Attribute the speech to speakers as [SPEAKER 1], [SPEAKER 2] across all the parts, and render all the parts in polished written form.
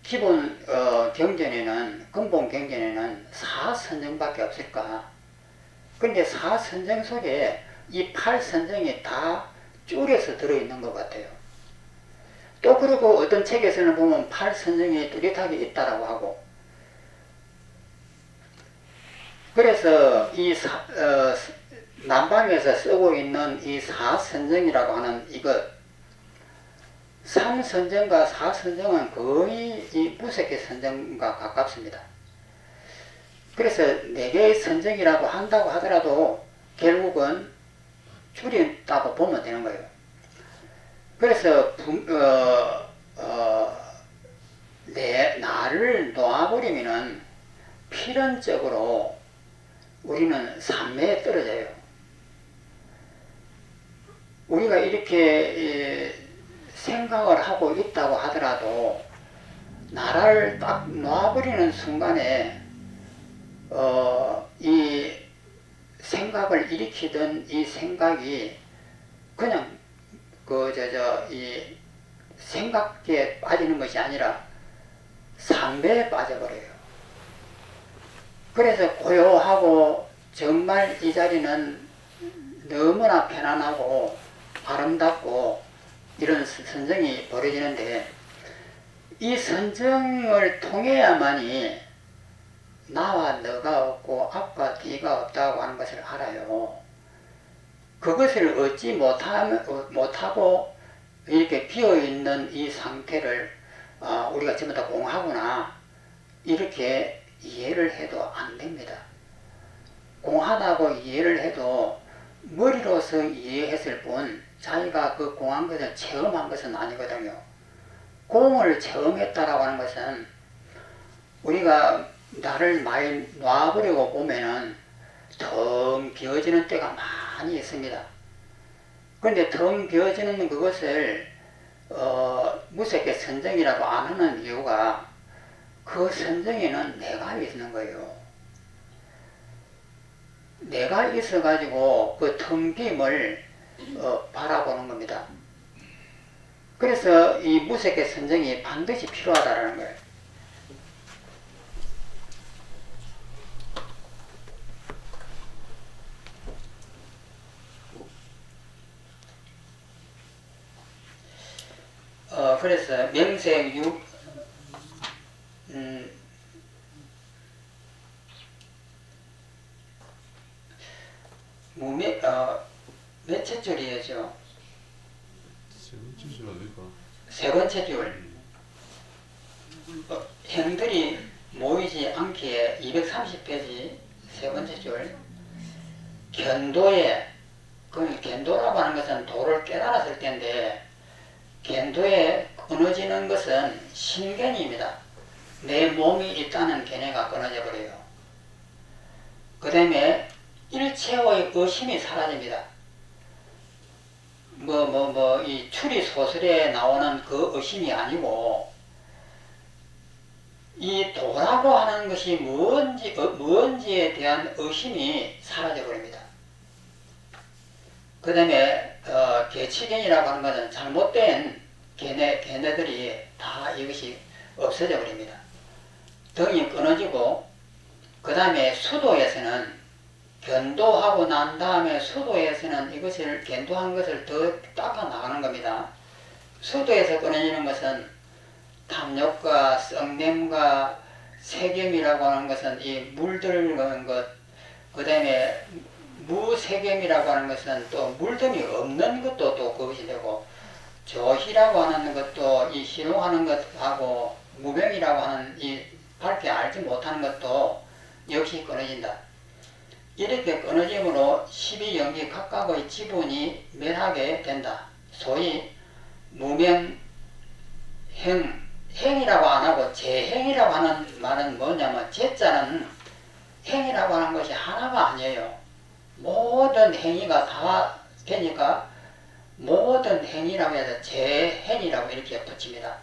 [SPEAKER 1] 기본 경전에는, 근본 경전에는 사선정밖에 없을까? 근데 사선정 속에 이 8선정이 다 줄여서 들어있는 것 같아요. 또 그리고 어떤 책에서는 보면 8선정이 뚜렷하게 있다라고 하고, 그래서 이 남방에서 쓰고 있는 이 4선정이라고 하는 이것, 3선정과 4선정은 거의 이 무색의 선정과 가깝습니다. 그래서 4개의 선정이라고 한다고 하더라도 결국은 줄였다고 보면 되는 거예요. 그래서 나를 놓아버리면은 필연적으로 우리는 산매에 떨어져요. 우리가 이렇게 생각을 하고 있다고 하더라도 나를 딱 놓아버리는 순간에 이 생각을 일으키던 이 생각이 그냥 이 생각에 빠지는 것이 아니라 산배에 빠져버려요. 그래서 고요하고 정말 이 자리는 너무나 편안하고 아름답고 이런 선정이 벌어지는데, 이 선정을 통해야만이 나와 너가 없고 앞과 뒤가 없다고 하는 것을 알아요. 그것을 얻지 못하고 이렇게 비어있는 이 상태를 우리가 전부 다 공하구나 이렇게 이해를 해도 안 됩니다. 공하다고 이해를 해도 머리로서 이해했을 뿐 자기가 그 공한 것을 체험한 것은 아니거든요. 공을 체험했다라고 하는 것은 우리가 나를 많이 놔버리고 보면은 텅 비어지는 때가 많이 있습니다. 그런데 텅 비어지는 그것을 무색의 선정이라고 안 하는 이유가 그 선정에는 내가 있는 거예요. 내가 있어가지고 그 텅 빔을 바라보는 겁니다. 그래서 이 무색의 선정이 반드시 필요하다는 거예요. 그래서 명색 몇째 줄이죠? 세 번째 줄. 행들이 모이지 않기에 230페이지 세 번째 줄. 견도에, 그 견도라고 하는 것은 도를 깨달았을 때인데, 견도에 끊어지는 것은 신견입니다. 내 몸이 있다는 견해가 끊어져 버려요. 그 다음에 일체의 의심이 사라집니다. 이 추리 소설에 나오는 그 의심이 아니고, 이 도라고 하는 것이 무언지에 대한 의심이 사라져 버립니다. 그 다음에 개치견이라고 하는 것은 잘못된 견해들이 다 이것이 없어져 버립니다. 등이 끊어지고, 그 다음에 수도에서는 견도하고 난 다음에 수도에서는 이것을 견도한 것을 더 닦아 나가는 겁니다. 수도에서 끊어지는 것은 탐욕과 썩냄과 세겜이라고 하는 것은 이 물들는 것, 그 다음에 무세겜이라고 하는 것은 또 물됨이 없는 것도 또 그것이 되고, 조희라고 하는 것도 이 희롱하는 것하고 무명이라고 하는 이 밝게 알지 못하는 것도 역시 끊어진다. 이렇게 끊어짐으로 12영기 각각의 지분이 멸하게 된다. 소위 무명, 행이라고 안 하고 재행이라고 하는 말은 뭐냐면, 재자는 행이라고 하는 것이 하나가 아니에요. 모든 행위가 다 되니까 모든 행위라고 해서 재행이라고 이렇게 붙입니다.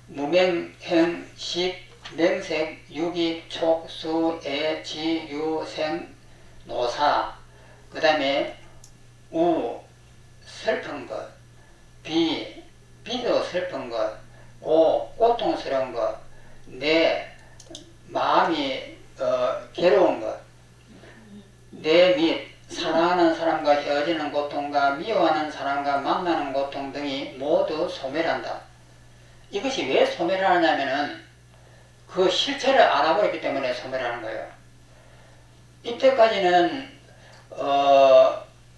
[SPEAKER 1] 무명, 행, 식, 명색, 유기, 촉, 수, 애, 지, 유, 생, 노사, 그 다음에 우, 슬픈 것, 비도 슬픈 것, 고통스러운 것, 괴로운 것, 내 및 사랑하는 사람과 헤어지는 고통과 미워하는 사람과 만나는 고통 등이 모두 소멸한다. 이것이 왜 소멸을 하냐면은 그 실체를 알아버렸기 때문에 소멸하는 거예요. 이때까지는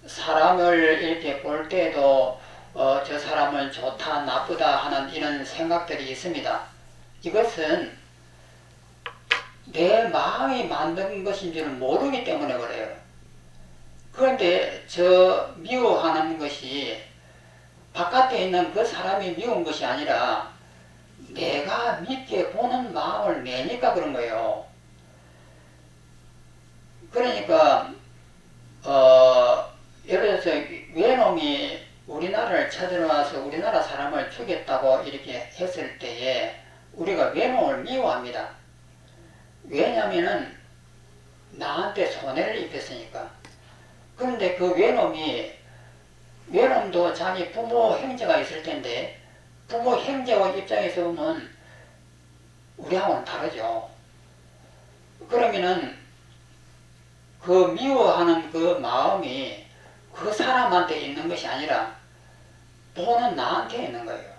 [SPEAKER 1] 사람을 이렇게 볼 때도 저 사람은 좋다 나쁘다 하는 이런 생각들이 있습니다. 이것은 내 마음이 만든 것인 줄 모르기 때문에 그래요. 그런데 저 미워하는 것이 바깥에 있는 그 사람이 미운 것이 아니라 내가 믿게 보는 마음을 내니까 그런 거예요. 그러니까 예를 들어서 외놈이 우리나라를 쳐들어와서 우리나라 사람을 죽였다고 이렇게 했을 때에 우리가 외놈을 미워합니다. 왜냐면은 나한테 손해를 입혔으니까. 그런데 그 외놈도 자기 부모 형제가 있을 텐데 부모 형제와 입장에서 보면 우리하고는 다르죠. 그러면은 그 미워하는 그 마음이 그 사람한테 있는 것이 아니라 보는 나한테 있는 거예요.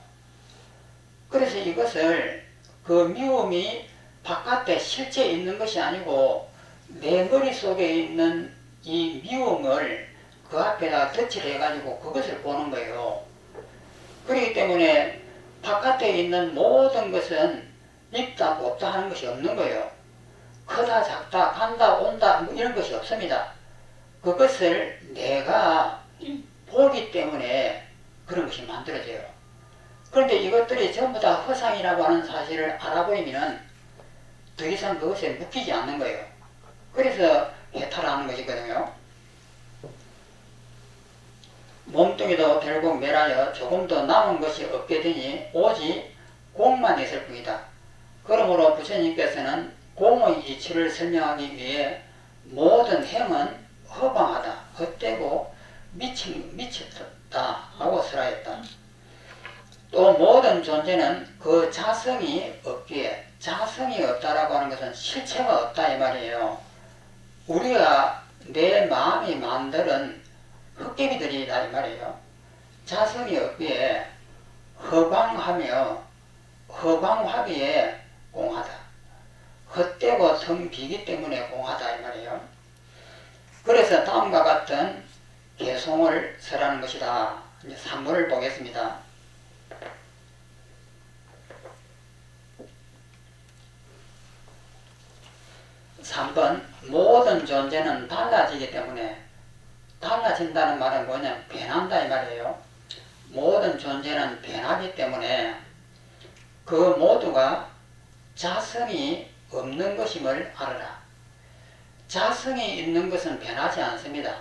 [SPEAKER 1] 그래서 이것을 그 미움이 바깥에 실제 있는 것이 아니고 내 머릿속에 있는 이 미움을 그 앞에다 덧칠을 해가지고 그것을 보는 거예요. 그렇기 때문에 바깥에 있는 모든 것은 있다 없다 하는 것이 없는 거예요. 크다 작다 간다 온다 뭐 이런 것이 없습니다. 그것을 내가 보기 때문에 그런 것이 만들어져요. 그런데 이것들이 전부 다 허상이라고 하는 사실을 알아보이면 더 이상 그것에 묶이지 않는 거예요. 그래서 해탈하는 것이거든요. 몸뚱이도 결국 멸하여 조금도 남은 것이 없게 되니 오직 공만 있을 뿐이다. 그러므로 부처님께서는 공의 이치를 설명하기 위해 모든 행은 허방하다, 헛되고 미쳤다 하고 설하였다. 또 모든 존재는 그 자성이 없기에, 자성이 없다라고 하는 것은 실체가 없다 이 말이에요. 우리가 내 마음이 만드는 헛개비들이다 이 말이에요. 자성이 없기에 허방하며 허방하기에 공하다. 헛되고 텅 비기 때문에 공하다 이 말이에요. 그래서 다음과 같은 개송을 설하는 것이다. 이제 3번을 보겠습니다. 3번 모든 존재는 달라지기 때문에, 달라진다는 말은 뭐냐면 변한다 이 말이에요. 모든 존재는 변하기 때문에 그 모두가 자성이 없는 것임을 알아라. 자성이 있는 것은 변하지 않습니다.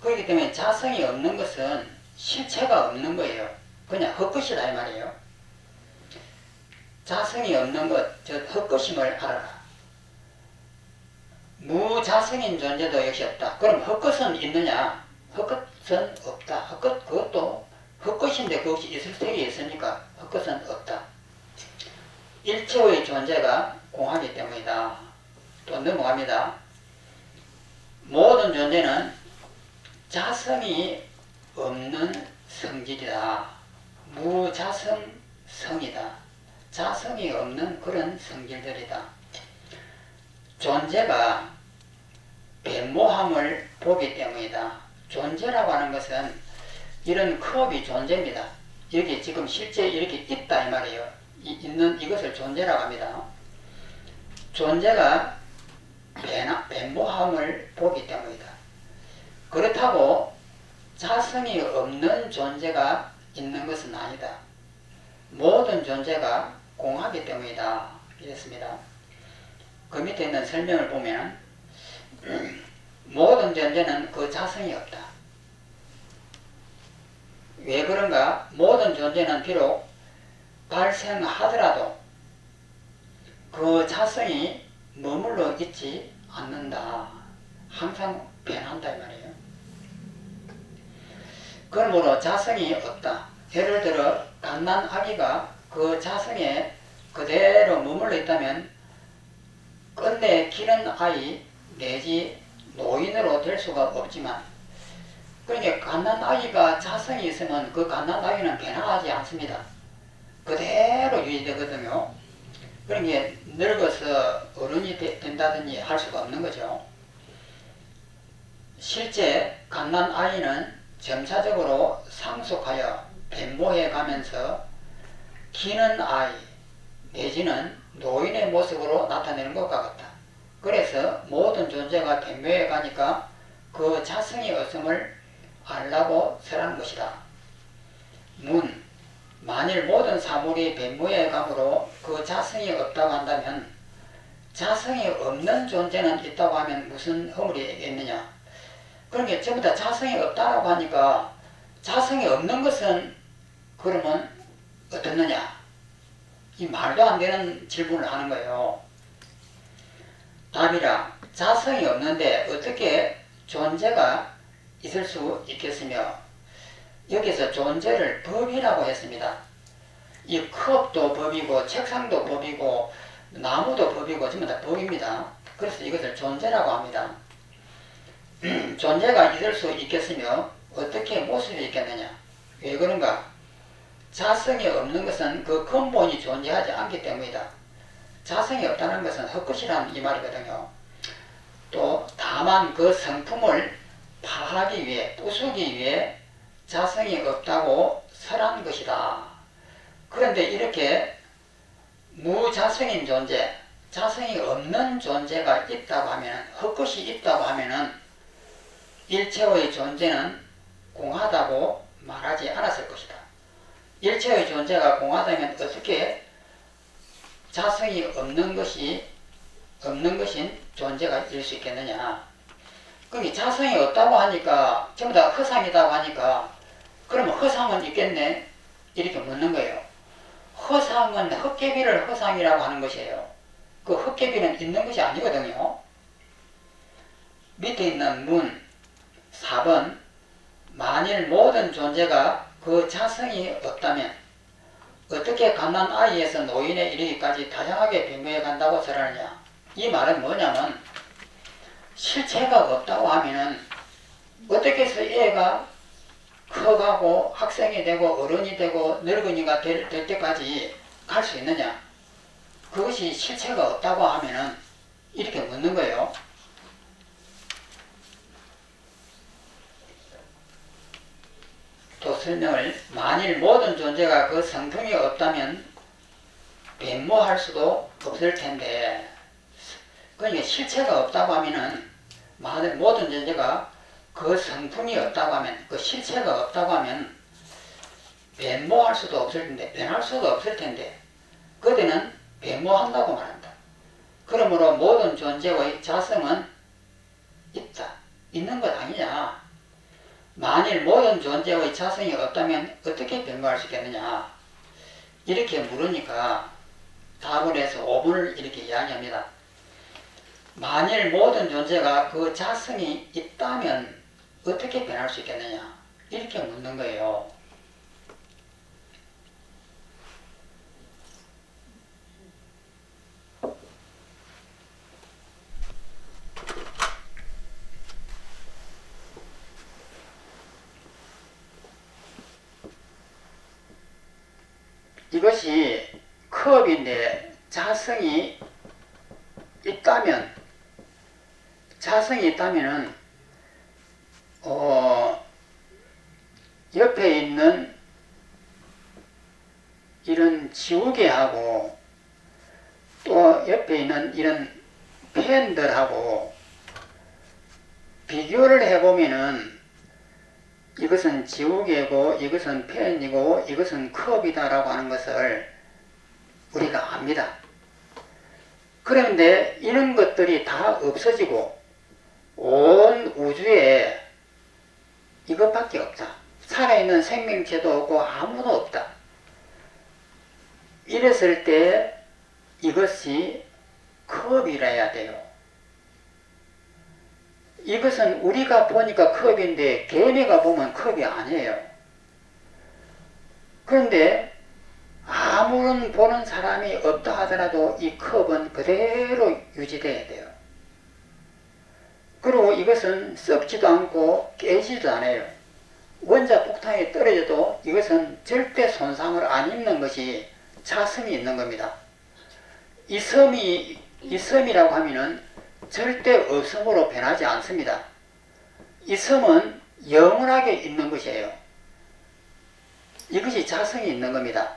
[SPEAKER 1] 그렇기 때문에 자성이 없는 것은 실체가 없는 거예요. 그냥 헛것이다 이 말이에요. 자성이 없는 것, 즉 헛것임을 알아라. 무자성인 존재도 역시 없다. 그럼 헛것은 있느냐? 헛것은 없다. 그것도 헛것인데 그것이 있을 세계에 있습니까? 헛것은 없다. 일체의 존재가 공하기 때문이다. 또 넘어갑니다. 모든 존재는 자성이 없는 성질이다. 무자성성이다. 자성이 없는 그런 성질들이다. 존재가 변모함을 보기 때문이다. 존재라고 하는 것은 이런 컵이 존재입니다. 여기 지금 실제 이렇게 있다 이 말이에요. 있는 이것을 존재라고 합니다. 존재가 변모함을 보기 때문이다. 그렇다고 자성이 없는 존재가 있는 것은 아니다. 모든 존재가 공하기 때문이다. 이랬습니다. 그 밑에 있는 설명을 보면 모든 존재는 그 자성이 없다. 왜 그런가? 모든 존재는 비록 발생하더라도 그 자성이 머물러 있지 않는다. 항상 변한다 이 말이에요. 그러므로 자성이 없다. 예를 들어 갓난 아기가 그 자성에 그대로 머물러 있다면 끝내 기른 아이 내지 노인으로 될 수가 없지만, 그러니까 갓난 아이가 자성이 있으면 그 갓난 아이는 변화하지 않습니다. 그대로 유지되거든요. 그러니까 늙어서 어른이 된다든지 할 수가 없는 거죠. 실제 갓난 아이는 점차적으로 상속하여 변모해 가면서 기는 아이 내지는 노인의 모습으로 나타내는 것과 같다. 그래서 모든 존재가 변모해 가니까 그 자성이 없음을 알라고 설하는 것이다. 문, 만일 모든 사물이 변모해 가므로 그 자성이 없다고 한다면 자성이 없는 존재는 있다고 하면 무슨 허물이 있겠느냐. 그러니까 전부 다 자성이 없다고 하니까 자성이 없는 것은 그러면 어떻느냐. 이 말도 안 되는 질문을 하는 거예요. 답이라, 자성이 없는데 어떻게 존재가 있을 수 있겠으며, 여기서 존재를 법이라고 했습니다. 이 컵도 법이고 책상도 법이고 나무도 법이고 전부 다 법입니다. 그래서 이것을 존재라고 합니다. 존재가 있을 수 있겠으며 어떻게 모습이 있겠느냐. 왜 그런가? 자성이 없는 것은 그 근본이 존재하지 않기 때문이다. 자성이 없다는 것은 헛것이라는 이 말이거든요. 또 다만 그 성품을 파하기 위해, 부수기 위해 자성이 없다고 설한 것이다. 그런데 이렇게 무자성인 존재, 자성이 없는 존재가 있다고 하면, 헛것이 있다고 하면은 일체의 존재는 공하다고 말하지 않았을 것이다. 일체의 존재가 공하다면 어떻게 자성이 없는 것인 존재가 있을 수 있겠느냐. 그게 자성이 없다고 하니까, 전부 다 허상이라고 하니까, 그러면 허상은 있겠네? 이렇게 묻는 거예요. 허상은 헛개비를 허상이라고 하는 것이에요. 그 헛개비는 있는 것이 아니거든요. 밑에 있는 문 4번, 만일 모든 존재가 그 자성이 없다면 어떻게 갓난 아이에서 노인에 이르기까지 다양하게 변모해 간다고 설하느냐. 이 말은 뭐냐면, 실체가 없다고 하면은 어떻게 해서 애가 커가고 학생이 되고 어른이 되고 늙은이가 될 때까지 갈 수 있느냐. 그것이 실체가 없다고 하면은 이렇게 묻는 거예요. 또 설명을, 만일 모든 존재가 그 성품이 없다면 변모할 수도 없을 텐데, 그러니까 실체가 없다고 하면은, 만일 모든 존재가 그 성품이 없다고 하면, 그 실체가 없다고 하면 변모할 수도 없을 텐데, 변할 수도 없을 텐데, 그때는 변모한다고 말한다. 그러므로 모든 존재의 자성은 있다, 있는 것 아니냐. 만일 모든 존재의 자성이 없다면 어떻게 변모할 수 있겠느냐. 이렇게 물으니까 답을 해서 5분을 이렇게 이야기합니다. 만일 모든 존재가 그 자성이 있다면 어떻게 변할 수 있겠느냐. 이렇게 묻는 거예요. 이것이 컵인데 자성이 있다면은 옆에 있는 이런 지우개하고 또 옆에 있는 이런 펜들하고 비교를 해보면은 이것은 지우개고 이것은 펜이고 이것은 컵이다라고 하는 것을 우리가 압니다. 그런데 이런 것들이 다 없어지고 온 우주에 이것밖에 없다. 살아있는 생명체도 없고 아무도 없다. 이랬을 때 이것이 컵이라 해야 돼요. 이것은 우리가 보니까 컵인데 걔네가 보면 컵이 아니에요. 그런데 아무런 보는 사람이 없다 하더라도 이 컵은 그대로 유지돼야 돼요. 그리고 이것은 썩지도 않고 깨지도 않아요. 원자 폭탄이 떨어져도 이것은 절대 손상을 안 입는 것이 자성이 있는 겁니다. 이 섬이라고 하면은 절대 없음으로 변하지 않습니다. 이 섬은 영원하게 있는 것이에요. 이것이 자성이 있는 겁니다.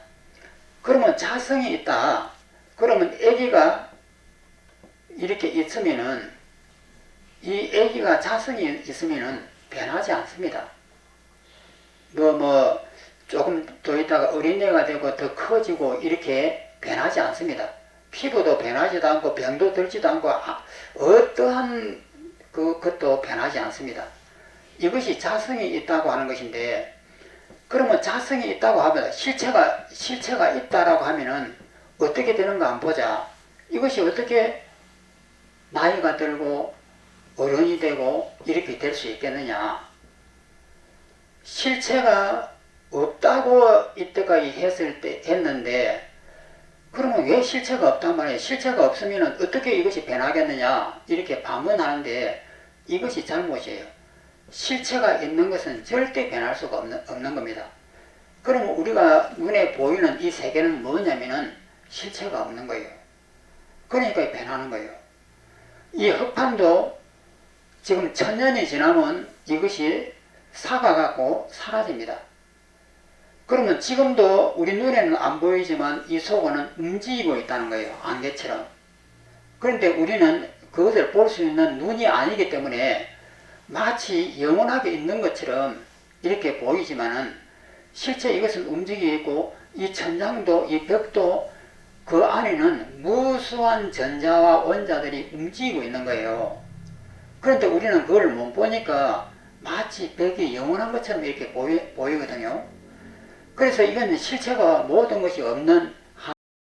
[SPEAKER 1] 그러면 자성이 있다. 그러면 아기가 이렇게 있으면은 이 아기가 자성이 있으면은 변하지 않습니다. 조금 더 있다가 어린애가 되고 더 커지고 이렇게 변하지 않습니다. 피부도 변하지도 않고 병도 들지도 않고 어떠한 것도 변하지 않습니다. 이것이 자성이 있다고 하는 것인데, 그러면 자성이 있다고 하면 실체가 있다라고 하면은 어떻게 되는가 한번 보자. 이것이 어떻게 나이가 들고 어른이 되고 이렇게 될 수 있겠느냐. 실체가 없다고 이때까지 했는데, 그러면 왜 실체가 없단 말이에요? 실체가 없으면 어떻게 이것이 변하겠느냐 이렇게 반문하는데, 이것이 잘못이에요. 실체가 있는 것은 절대 변할 수가 없는 겁니다. 그러면 우리가 눈에 보이는 이 세계는 뭐냐면은 실체가 없는 거예요. 그러니까 변하는 거예요. 이 흑판도 지금 1000년이 지나면 이것이 사가갖고 사라집니다. 그러면 지금도 우리 눈에는 안 보이지만 이 속은 움직이고 있다는 거예요. 안개처럼. 그런데 우리는 그것을 볼 수 있는 눈이 아니기 때문에 마치 영원하게 있는 것처럼 이렇게 보이지만은 실제 이것은 움직이고, 이 천장도 이 벽도 그 안에는 무수한 전자와 원자들이 움직이고 있는 거예요. 그런데 우리는 그걸 못 보니까 마치 벽이 영원한 것처럼 이렇게 보이거든요. 그래서 이건 실체가 모든 것이 없는